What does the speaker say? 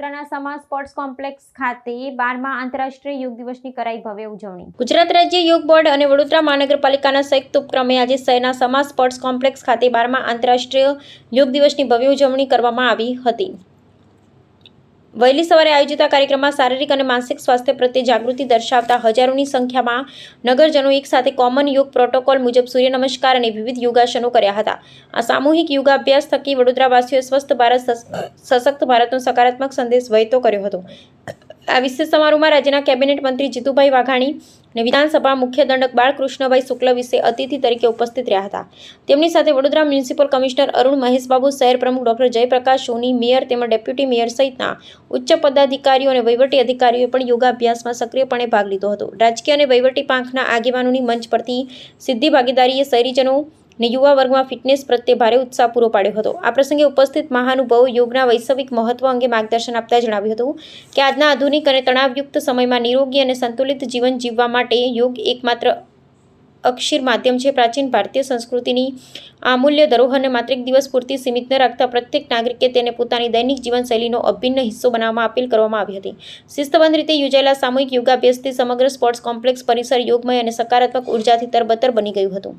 સૈરાના સમા sports complex ખાતે 12મા આંતરરાષ્ટ્રીય યોગ દિવસની કરાઈ ભવ્ય ઉજવણી। ગુજરાત રાજ્ય યોગ બોર્ડ અને વડોદરા મહાનગરપાલિકાના સંયુક્ત ઉપક્રમે આજે શહેરના સમા સ્પોર્ટ્સ કોમ્પ્લેક્સ ખાતે 12મા આંતરરાષ્ટ્રીય યોગ દિવસની ભવ્ય ઉજવણી કરવામાં આવી હતી। વહેલી સવારે આયોજિત આ કાર્યક્રમમાં શારીરિક અને માનસિક સ્વાસ્થ્ય પ્રત્યે જાગૃતિ દર્શાવતા હજારોની સંખ્યામાં નગરજનો એક સાથે કોમન યોગ પ્રોટોકોલ મુજબ સૂર્ય નમસ્કાર અને વિવિધ યોગાસનો કર્યા હતા। આ સામૂહિક યોગાભ્યાસ થકી વડોદરાવાસીઓએ સ્વસ્થ ભારત સશક્ત ભારતનો સકારાત્મક સંદેશ વહેતો કર્યો હતો। આ વિશેષ સમારોહમાં રાજ્યના કેબિનેટ મંત્રી જીતુભાઈ વાઘાણી અને વિધાનસભા મુખ્ય દંડક બાળકૃષ્ણભાઈ શુક્લ વિશે અતિથિ તરીકે ઉપસ્થિત રહ્યા હતા। તેમની સાથે વડોદરા મ્યુનિસિપલ કમિશનર અરુણ મહેશબાબુ, શહેર પ્રમુખ ડોક્ટર જયપ્રકાશ સોની, મેયર તેમજ ડેપ્યુટી મેયર સહિતના ઉચ્ચ પદાધિકારીઓ અને વહીવટી અધિકારીઓએ પણ યોગાભ્યાસમાં સક્રિયપણે ભાગ લીધો હતો। રાજકીય અને વહીવટી પાંખના આગેવાનોની મંચ પરથી સીધી ભાગીદારીએ શહેરીજનો અને યુવા વર્ગમાં ફિટનેસ પ્રત્યે ભારે ઉત્સાહ પૂરો પાડ્યો હતો। આ પ્રસંગે ઉપસ્થિત મહાનુભાવો યોગના વૈશ્વિક મહત્વ અંગે માર્ગદર્શન આપતા જણાવ્યું હતું કે આજના આધુનિક અને તણાવયુક્ત સમયમાં નિરોગી અને સંતુલિત જીવન જીવવા માટે યોગ એકમાત્ર અક્ષીર માધ્યમ છે। પ્રાચીન ભારતીય સંસ્કૃતિની અમૂલ્ય ધરોહરને માત્ર એક દિવસ પૂરતી સીમિત ન રાખતા પ્રત્યેક નાગરિકે તેને પોતાની દૈનિક જીવનશૈલીનો અભિન્ન હિસ્સો બનાવવામાં અપીલ કરવામાં આવી હતી। શિસ્તબદ્ધ રીતે યોજાયેલા સામૂહિક યોગાભ્યાસથી સમગ્ર સ્પોર્ટ્સ કોમ્પ્લેક્સ પરિસર યોગમય અને સકારાત્મક ઉર્જાથી તરબતર બની ગયું હતું।